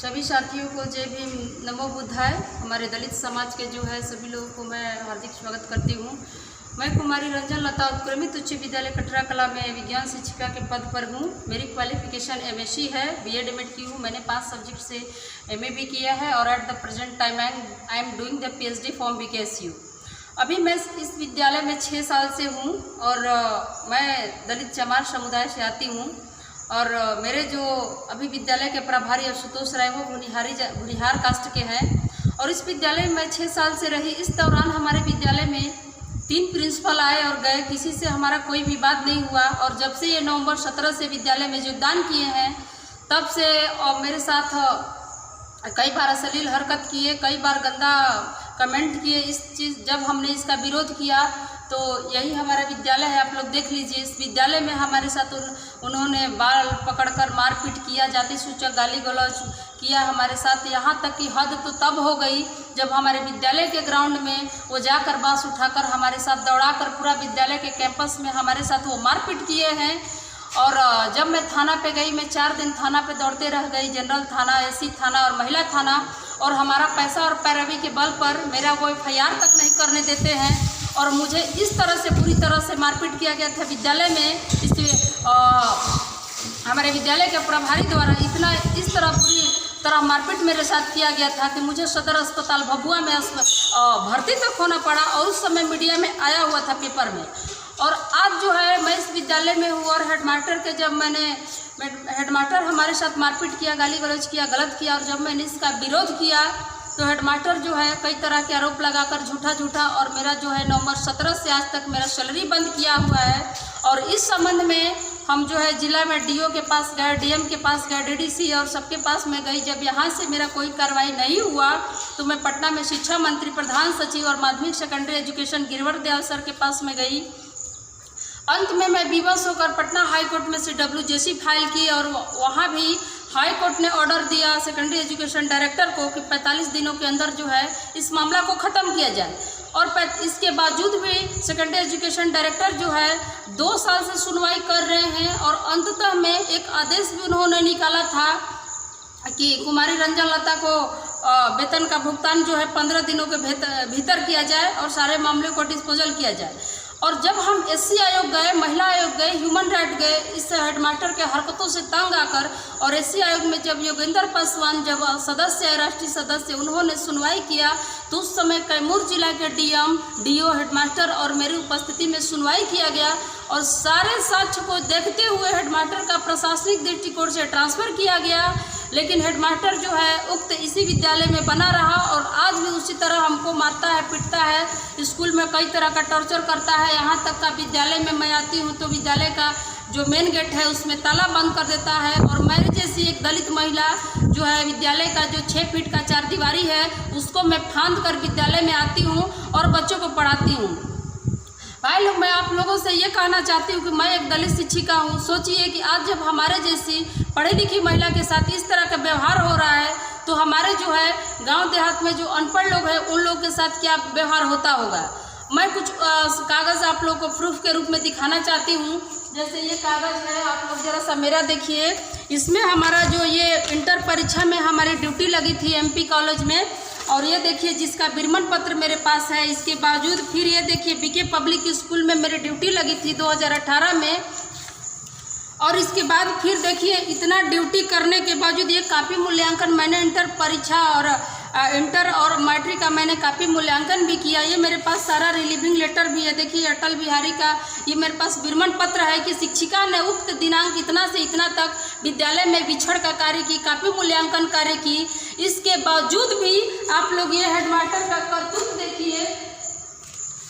सभी साथियों को जय भीम, नमो बुद्धाय। हमारे दलित समाज के जो है सभी लोगों को मैं हार्दिक स्वागत करती हूँ। मैं कुमारी रंजन लता उत्क्रमित उच्च विद्यालय कटरा कला में विज्ञान शिक्षिका के पद पर हूँ। मेरी क्वालिफिकेशन MSc है, BEd MAd की हूँ। मैंने 5 सब्जेक्ट से MA भी किया है और at the present time I am doing the PhD from BKSU। अभी मैं इस विद्यालय में 6 साल से हूँ और मैं दलित चमार समुदाय से आती हूँ। और मेरे जो अभी विद्यालय के प्रभारी आशुतोष राय वो भुनिहार कास्ट के हैं और इस विद्यालय में मैं 6 साल से रही। इस दौरान हमारे विद्यालय में 3 प्रिंसिपल आए और गए, किसी से हमारा कोई विवाद नहीं हुआ। और जब से ये नवंबर 17 से विद्यालय में योगदान किए हैं तब से मेरे साथ कई बार अश्लील हरकत किए, कई बार गंदा कमेंट किए। इस चीज़ जब हमने इसका विरोध किया तो यही हमारा विद्यालय है, आप लोग देख लीजिए। इस विद्यालय में हमारे साथ उन्होंने बाल पकड़कर मारपीट किया, जाति सूचक गाली गलौज किया हमारे साथ। यहाँ तक कि हद तो तब हो गई जब हमारे विद्यालय के ग्राउंड में वो जाकर बांस उठाकर हमारे साथ दौड़ाकर पूरा विद्यालय के कैंपस में हमारे साथ वो मारपीट किए हैं। और जब मैं थाना पे गई, मैं 4 दिन थाना पे दौड़ते रह गई, जनरल थाना, SC थाना और महिला थाना। और हमारा पैसा और पैरवी के बल पर मेरा वो FIR तक नहीं करने देते हैं और मुझे इस तरह से पूरी तरह से मारपीट किया गया था विद्यालय में। हमारे विद्यालय के प्रभारी द्वारा इस तरह पूरी तरह मारपीट मेरे साथ किया गया था कि मुझे सदर अस्पताल भभुआ में भर्ती तक होना पड़ा। और उस समय मीडिया में आया हुआ था पेपर में। और आज जो है मैं इस विद्यालय में हूँ और हेडमास्टर के हेडमास्टर हमारे साथ मारपीट किया, गाली गलौज किया, गलत किया। और जब मैंने इसका विरोध किया तो हेडमास्टर जो है कई तरह के आरोप लगाकर झूठा और मेरा जो है नवंबर 17 से आज तक मेरा सैलरी बंद किया हुआ है। और इस संबंध में हम जो है जिला में DO के पास गए, DM के पास गए, DDC और सबके पास मैं गई। जब यहाँ से मेरा कोई कार्रवाई नहीं हुआ तो मैं पटना में शिक्षा मंत्री, प्रधान सचिव और माध्यमिक secondary education Girivar Dayal sir के पास में गई। अंत में मैं विवश होकर पटना हाई कोर्ट में से WJC फाइल की और वहाँ भी हाई कोर्ट ने ऑर्डर दिया सेकेंडरी एजुकेशन डायरेक्टर को कि 45 दिनों के अंदर जो है इस मामला को ख़त्म किया जाए। और इसके बावजूद भी सेकेंडरी एजुकेशन डायरेक्टर जो है 2 साल से सुनवाई कर रहे हैं। और अंततः में एक आदेश भी उन्होंने निकाला था कि कुमारी रंजन लता को वेतन का भुगतान जो है 15 दिनों के भीतर किया जाए और सारे मामलों को डिस्पोजल किया जाए। और जब हम SC आयोग गए, महिला आयोग गए, ह्यूमन राइट गए, इस हेडमास्टर के हरकतों से तंग आकर और SC आयोग में जब योगेंद्र पासवान जब सदस्य है, राष्ट्रीय सदस्य, उन्होंने सुनवाई किया तो उस समय कैमूर जिला के DM, DO, हेडमास्टर और मेरी उपस्थिति में सुनवाई किया गया। और सारे साक्ष्य को देखते हुए हेडमास्टर का प्रशासनिक दृष्टिकोण से ट्रांसफ़र किया गया। लेकिन हेडमास्टर जो है उक्त इसी विद्यालय में बना रहा और आज भी उसी तरह हमको मारता है, पीटता है, स्कूल में कई तरह का टॉर्चर करता है। यहाँ तक का विद्यालय में मैं आती हूँ तो विद्यालय का जो मेन गेट है उसमें ताला बंद कर देता है। और मेरे जैसी एक दलित महिला जो है विद्यालय का जो 6 फीट का 4 दीवारी है उसको मैं फांद कर विद्यालय में आती हूँ और बच्चों को पढ़ाती हूँ। भाई लोग, मैं आप लोगों से ये कहना चाहती हूँ कि मैं एक दलित शिक्षिका हूँ। सोचिए कि आज जब हमारे जैसी पढ़ी लिखी महिला के साथ इस तरह का व्यवहार हो रहा है तो हमारे जो है गांव देहात में जो अनपढ़ लोग हैं उन लोग के साथ क्या व्यवहार होता होगा। मैं कुछ कागज़ आप लोगों को प्रूफ के रूप में दिखाना चाहती हूँ। जैसे ये कागज़ है, आप लोग ज़रा सा मेरा देखिए। इसमें हमारा जो ये इंटर परीक्षा में हमारी ड्यूटी लगी थी MP कॉलेज में। और ये देखिए जिसका विरमण पत्र मेरे पास है। इसके बावजूद फिर ये देखिए BK पब्लिक स्कूल में मेरी ड्यूटी लगी थी 2018 में। और इसके बाद फिर देखिए इतना ड्यूटी करने के बावजूद ये कापी मूल्यांकन मैंने इंटर परीक्षा और इंटर और मैट्रिक का मैंने कापी मूल्यांकन भी किया। ये मेरे पास सारा रिलीविंग लेटर भी है। देखिए अटल बिहारी का ये मेरे पास विरमण पत्र है कि शिक्षिका ने उक्त दिनांक इतना से इतना तक विद्यालय में विछड़ का कार्य की, कापी मूल्यांकन कार्य की। इसके बावजूद भी आप लोग ये हेडमास्टर का करतूत देखिए।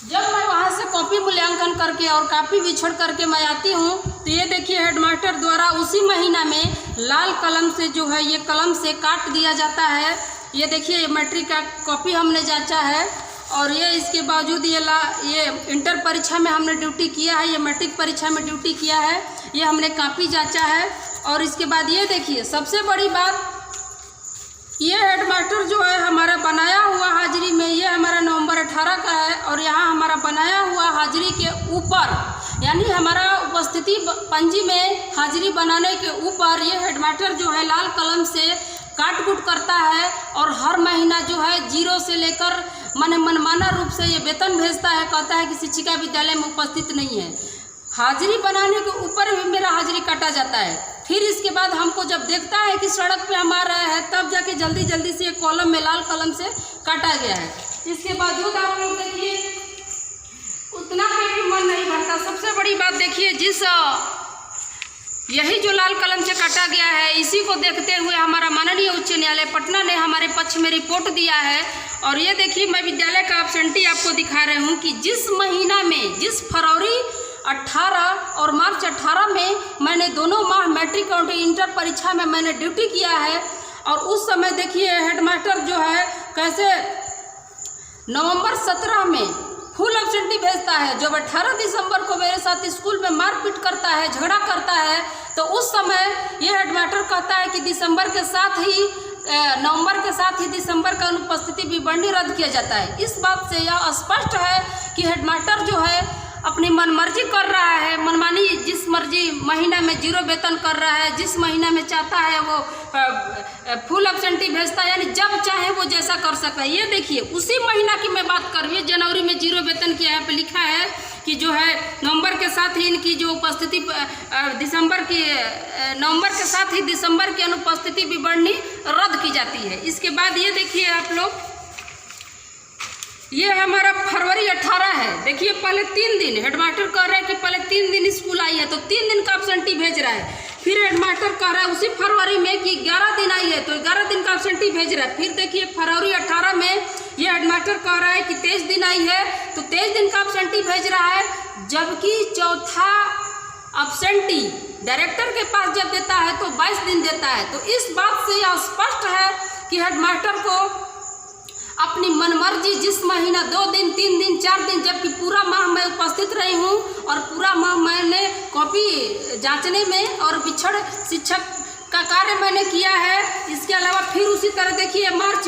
जब मैं वहाँ से कॉपी मूल्यांकन करके और कापी विछड़ करके मैं आती हूँ तो ये देखिए हेडमास्टर द्वारा उसी महीना में लाल कलम से जो है ये कलम से काट दिया जाता है। ये देखिए ये मैट्रिक का कॉपी हमने जांचा है। और ये इसके बावजूद ये इंटर परीक्षा में हमने ड्यूटी किया है, ये मैट्रिक परीक्षा में ड्यूटी किया है, ये हमने कापी जांचा है। और इसके बाद ये देखिए सबसे बड़ी बात, ये हेडमास्टर जो है हमारा बनाया हुआ हाजिरी में, ये हमारा नवंबर 18 का है। और यहाँ हमारा बनाया हुआ हाजिरी के ऊपर यानी हमारा उपस्थिति पंजी में हाजिरी बनाने के ऊपर ये हेडमास्टर जो है लाल कलम से काट कूट करता है और हर महीना जो है जीरो से लेकर माने मनमाना रूप से ये वेतन भेजता है, कहता है कि शिक्षिका विद्यालय में उपस्थित नहीं है। हाजिरी बनाने के ऊपर भी मेरा हाजिरी काटा जाता है। फिर इसके बाद हमको जब देखता है कि सड़क पे हम आ रहे हैं, तब जाके जल्दी जल्दी से एक कॉलम में लाल कलम से काटा गया है। इसके बावजूद आप लोग देखिए उतना पे भी मन नहीं भरता। सबसे बड़ी बात देखिए, यही जो लाल कलम से काटा गया है, इसी को देखते हुए हमारा माननीय उच्च न्यायालय पटना ने हमारे पक्ष में रिपोर्ट दिया है। और ये देखिए मैं विद्यालय का एब्सेंटी आपको दिखा रही हूँ कि जिस महीना में, जिस फरवरी 18 और मार्च 18 में मैंने दोनों माह मैट्रिक और इंटर परीक्षा में मैंने ड्यूटी किया है। और उस समय देखिए हेडमास्टर जो है कैसे नवंबर 17 में फुल एब्सेंटी भेजता है। जब 18 दिसंबर को मेरे साथ स्कूल में मारपीट करता है, झगड़ा करता है, तो उस समय ये हेडमास्टर कहता है कि दिसंबर के साथ ही नवंबर के साथ ही दिसंबर का अनुपस्थिति विवरणी रद्द किया जाता है। इस बात से यह स्पष्ट है कि हेडमास्टर जो है अपनी मनमर्जी कर रहा है, मनमानी जिस मर्जी महीना में जीरो वेतन कर रहा है, जिस महीना में चाहता है वो फुल एब्सेंटी भेजता है, यानी जब चाहे वो जैसा कर सकता है। ये देखिए उसी महीना की मैं बात कर रही हूँ, जनवरी में जीरो वेतन किया है, पे लिखा है कि जो है नवंबर के साथ ही इनकी जो उपस्थिति नवंबर के साथ ही दिसंबर की अनुपस्थिति विवरणी रद्द की जाती है। इसके बाद ये देखिए आप लोग, ये हमारा फरवरी 18 है। देखिए पहले 3 दिन हेडमास्टर कह रहा है कि पहले 3 दिन स्कूल आई है, तो 3 दिन का एब्सेंटी भेज रहा है। फिर हेडमास्टर कह रहा है उसी फरवरी में कि 11 दिन आई है, तो 11 दिन का एब्सेंटी भेज रहा है। फिर देखिए फरवरी 18 में ये हेडमास्टर कह रहा है कि 23 दिन आई है, तो 23 दिन का एब्सेंटी भेज रहा है। जबकि चौथा एब्सेंटी डायरेक्टर के पास जब देता है तो 22 दिन देता है। तो इस बात से यह स्पष्ट है कि हेडमास्टर को अपनी मनमर्जी जिस महीना 2 दिन 3 दिन 4 दिन, जबकि पूरा माह मैं उपस्थित रही हूँ और पूरा माह मैंने कॉपी जांचने में और विक्षण शिक्षक का कार्य मैंने किया है। इसके अलावा फिर उसी तरह देखिए मार्च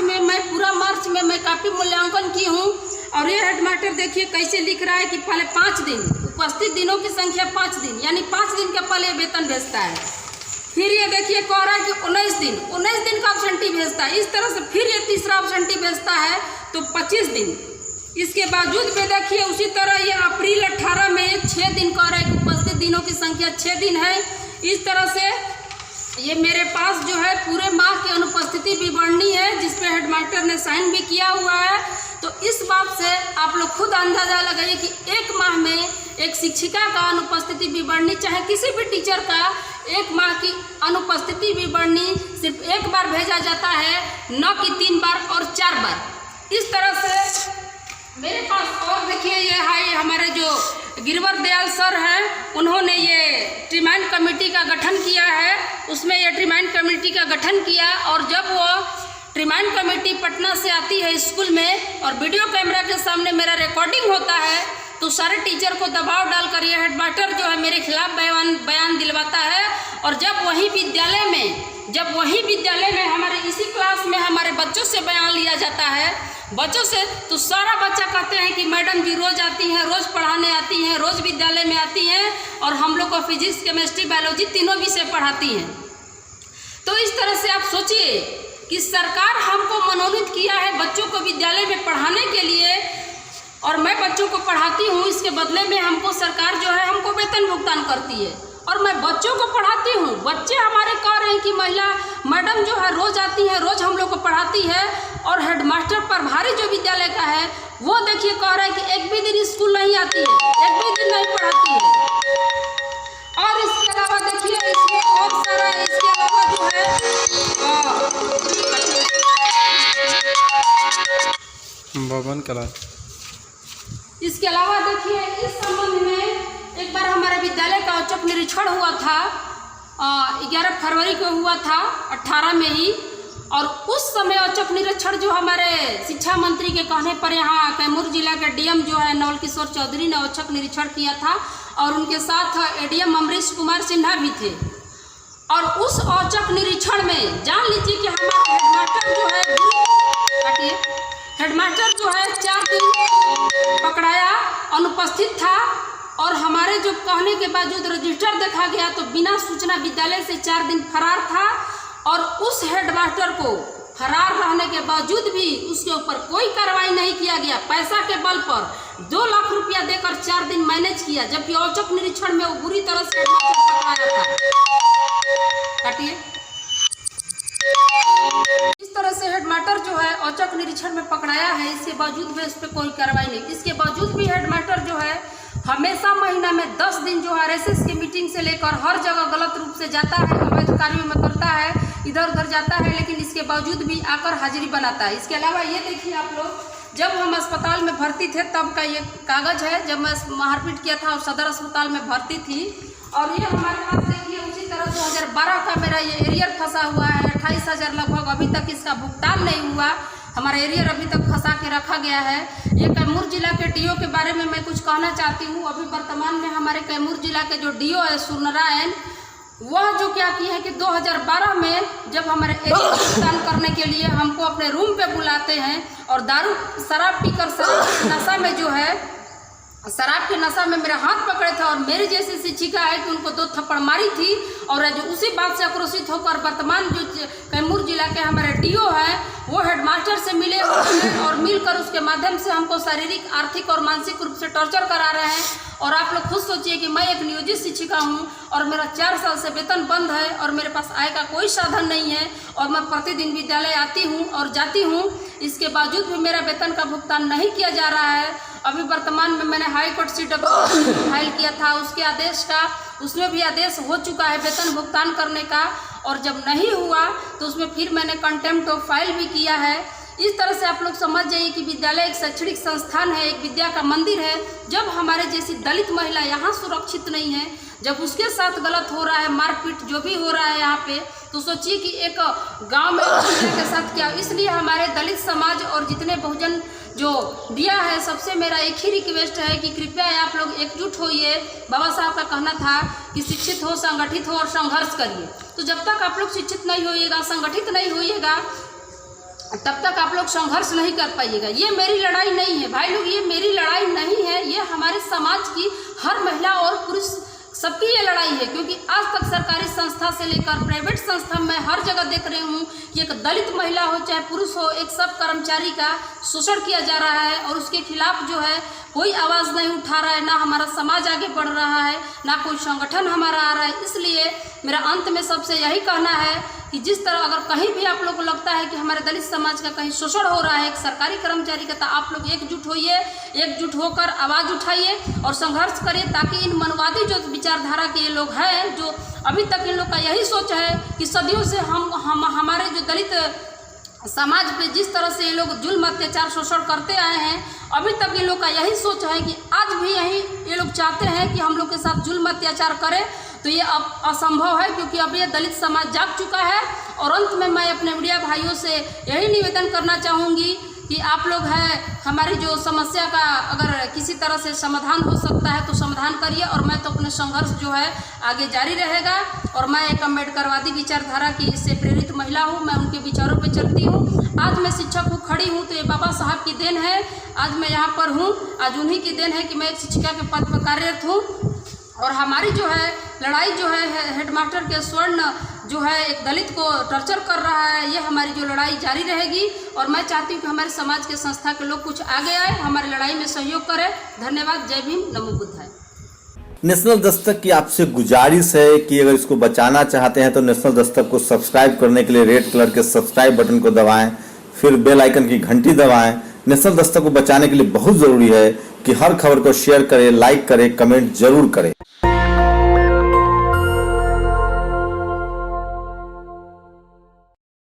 में मैं पूरा मार्च में मैं कॉपी मूल्यांकन की हूँ। और ये हेडमास्टर देखिए कैसे लिख रहा है कि पहले 5 दिन उपस्थित दिनों की संख्या 5 दिन, यानी 5 दिन के पहले वेतन भेजता है। फिर ये देखिए कह रहा है कि 19 दिन का एब्सेंटी भेजता है। इस तरह से फिर ये तीसरा एब्सेंटी भेजता है तो 25 दिन। इसके बावजूद भी देखिए उसी तरह ये अप्रैल 18 में 6 दिन कह रहा है कि उपस्थित दिनों की संख्या 6 दिन है। इस तरह से ये मेरे पास जो है पूरे माह की अनुपस्थिति विवरणी है, जिसपे हेडमास्टर ने साइन भी किया हुआ है। तो इस बात से आप लोग खुद अंदाजा लगाइए कि एक माह में एक शिक्षिका का अनुपस्थिति विवरणी, चाहे किसी भी टीचर का एक माह की अनुपस्थिति विवरणी सिर्फ एक बार भेजा जाता है, न कि 3 बार और 4 बार। इस तरह से मेरे पास और देखिए ये है हमारे जो गिरवर दयाल सर हैं, उन्होंने ये ट्रिमाइंड कमेटी का गठन किया है। उसमें ये ट्रिमाइंड कमेटी का गठन किया और जब वो ट्रिमाइंड कमेटी पटना से आती है स्कूल में और वीडियो कैमरा के सामने मेरा रिकॉर्डिंग होता है, तो सारे टीचर को दबाव डालकर ये हेडमास्टर जो है मेरे खिलाफ बयान दिलवाता है। और जब वही विद्यालय में हमारे इसी क्लास में हमारे बच्चों से बयान लिया जाता है, बच्चों से, तो सारा बच्चा कहते हैं कि मैडम जी रोज़ आती हैं, रोज़ पढ़ाने आती हैं, रोज़ विद्यालय में आती हैं और हम लोग को फिजिक्स केमिस्ट्री बायोलॉजी तीनों विषय पढ़ाती हैं। तो इस तरह से आप सोचिए कि सरकार हमको मनोनीत किया है बच्चों को विद्यालय में पढ़ाने के लिए, और मैं बच्चों को पढ़ाती हूँ। इसके बदले में हमको सरकार जो है हमको वेतन भुगतान करती है और मैं बच्चों को पढ़ाती हूँ। बच्चे हमारे कह रहे हैं कि महिला मैडम जो है रोज़ आती है, रोज़ हम लोग को पढ़ाती है। और हेडमास्टर प्रभारी जो विद्यालय का है वो देखिए कह रहा है कि एक भी दिन स्कूल नहीं आती है, एक भी दिन नहीं पढ़ाती है। और इसके अलावा देखिए इसमें और सारा, इसके अलावा जो है भवन कला, इसके अलावा देखिए इस संबंध में एक बार हमारे विद्यालय का औचक निरीक्षण हुआ था, 11 फरवरी को हुआ था 18 में ही। और उस समय औचक निरीक्षण जो हमारे शिक्षा मंत्री के कहने पर यहाँ कैमूर जिला के डीएम जो है नवल किशोर चौधरी ने औचक निरीक्षण किया था और उनके साथ एडीएम अमरीश कुमार सिन्हा भी थे। और उस औचक निरीक्षण में जान लीजिए कि हमारा हेडमास्टर जो है 4 दिन पकड़ाया, अनुपस्थित था। और हमारे जो कहने के बावजूद रजिस्टर देखा गया तो बिना सूचना विद्यालय से 4 दिन फरार था। और उस हेडमास्टर को फरार रहने के बावजूद भी उसके ऊपर कोई कार्रवाई नहीं किया गया। पैसा के बल पर 2 लाख रुपया देकर 4 दिन मैनेज किया, जबकि औचक निरीक्षण में वो बुरी तरह से पकड़ाया था। काटिए। इस तरह से हेडमास्टर जो है औचक निरीक्षण में पकड़ाया है, इसके बावजूद भी इस पर कोई कार्रवाई नहीं। इसके बावजूद भी हेडमास्टर जो है हमेशा महीना में 10 दिन जो आरएसएस की मीटिंग से लेकर हर जगह गलत रूप से जाता है, अवैध कार्यों में करता है, इधर उधर जाता है, लेकिन इसके बावजूद भी आकर हाजिरी बनाता है। इसके अलावा ये देखिए आप लोग, जब हम अस्पताल में भर्ती थे तब का ये कागज है, जब मैं मारपीट किया था और सदर अस्पताल में भर्ती थी। और ये हमारे पास देखिए उसी तरह 2012 का मेरा ये एरियर फंसा हुआ है, 28,000 लगभग, अभी तक इसका भुगतान नहीं हुआ। हमारा एरियर अभी तक फंसा के रखा गया है। ये कैमूर जिला के डीओ के बारे में मैं कुछ कहना चाहती हूँ। अभी वर्तमान में हमारे कैमूर जिला के जो डीओ है सूर्यनारायण, वह जो क्या किए हैं कि 2012 में जब हमारे एरियर भुगतान करने के लिए हमको अपने रूम पे बुलाते हैं और दारू शराब पीकर नशा में जो है शराब के नशा में मेरा हाथ पकड़े थे और मेरी जैसी शिक्षिका है कि उनको 2 थप्पड़ मारी थी। और जो उसी बात से आक्रोशित होकर वर्तमान जो कैमूर जिला के हमारे डीओ हैं वो हेडमास्टर से मिले और मिलकर उसके माध्यम से हमको शारीरिक, आर्थिक और मानसिक रूप से टॉर्चर करा रहे हैं। और आप लोग खुद सोचिए कि मैं एक नियोजित शिक्षिका हूं और मेरा 4 साल से वेतन बंद है और मेरे पास आय का कोई साधन नहीं है और मैं प्रतिदिन विद्यालय आती हूं और जाती हूं, इसके बावजूद भी मेरा वेतन का भुगतान नहीं किया जा रहा है। अभी वर्तमान में मैंने हाई कोर्ट CW फाइल किया था, उसके आदेश का, उसमें भी आदेश हो चुका है वेतन भुगतान करने का, और जब नहीं हुआ तो उसमें फिर मैंने कंटेम्प्ट ऑफ फाइल भी किया है। इस तरह से आप लोग समझ जाइए कि विद्यालय एक शैक्षणिक संस्थान है, एक विद्या का मंदिर है। जब हमारे जैसी दलित महिला यहाँ सुरक्षित नहीं है, जब उसके साथ गलत हो रहा है, मारपीट जो भी हो रहा है यहाँ पे, तो सोचिए कि एक गांव में महिला के साथ क्या। इसलिए हमारे दलित समाज और जितने बहुजन जो दिया है, सबसे मेरा एक ही रिक्वेस्ट है कि कृपया आप लोग एकजुट होइए। बाबा साहब का कहना था कि शिक्षित हो, संगठित हो और संघर्ष करिए। तो जब तक आप लोग शिक्षित नहीं होइएगा, संगठित नहीं होइएगा, तब तक आप लोग संघर्ष नहीं कर पाइएगा। ये मेरी लड़ाई नहीं है भाई लोग, ये मेरी लड़ाई नहीं है, ये हमारे समाज की हर महिला और पुरुष सबकी ये लड़ाई है। क्योंकि आज तक सरकारी संस्था से लेकर प्राइवेट संस्था में हर जगह देख रही हूँ कि एक दलित महिला हो चाहे पुरुष हो, एक सब कर्मचारी का शोषण किया जा रहा है और उसके खिलाफ जो है कोई आवाज़ नहीं उठा रहा है। ना हमारा समाज आगे बढ़ रहा है, ना कोई संगठन हमारा आ रहा है। इसलिए मेरा अंत में सबसे यही कहना है कि जिस तरह अगर कहीं भी आप लोग को लगता है कि हमारे दलित समाज का कहीं शोषण हो रहा है एक सरकारी कर्मचारी का, तो आप लोग एकजुट होइए, एकजुट होकर आवाज़ उठाइए और संघर्ष करिए, ताकि इन मनवादी जो विचारधारा के ये लोग हैं, जो अभी तक इन लोग का यही सोच है कि सदियों से हमारे जो दलित समाज पे जिस तरह से ये लोग जुल्म, अत्याचार, शोषण करते आए हैं, अभी तक ये लोग का यही सोच है कि आज भी यही ये लोग चाहते हैं कि हम लोग के साथ जुल्म, अत्याचार करें। तो ये अब असंभव है, क्योंकि अब ये दलित समाज जाग चुका है। और अंत में मैं अपने मीडिया भाइयों से यही निवेदन करना चाहूँगी कि आप लोग हैं, हमारी जो समस्या का अगर किसी तरह से समाधान हो सकता है तो समाधान करिए। और मैं तो अपने संघर्ष जो है आगे जारी रहेगा। और मैं एक अम्बेडकरवादी विचारधारा की से प्रेरित महिला हूँ, मैं उनके विचारों पे चलती हूँ। आज मैं शिक्षक हूँ, खड़ी हूँ, तो ये बाबा साहब की देन है, आज मैं यहाँ पर हूँ। आज उन्हीं की देन है कि मैं एक शिक्षिका के पद पर कार्यरत हूँ। और हमारी जो है लड़ाई जो है हेडमास्टर के स्वर्ण जो है एक दलित को टॉर्चर कर रहा है, ये हमारी जो लड़ाई जारी रहेगी। और मैं चाहती हूँ कि हमारे समाज के संस्था के लोग कुछ आगे आए, हमारी लड़ाई में सहयोग करें। धन्यवाद। जय भीम, नमो बुद्धाय। नेशनल दस्तक की आपसे गुजारिश है कि अगर इसको बचाना चाहते हैं तो नेशनल दस्तक को सब्सक्राइब करने के लिए रेड कलर के सब्सक्राइब बटन को दबाएं, फिर बेल आइकन की घंटी दबाएं। नेशनल दस्तक को बचाने के लिए बहुत जरूरी है कि हर खबर को शेयर करें, लाइक करें, कमेंट जरूर करें।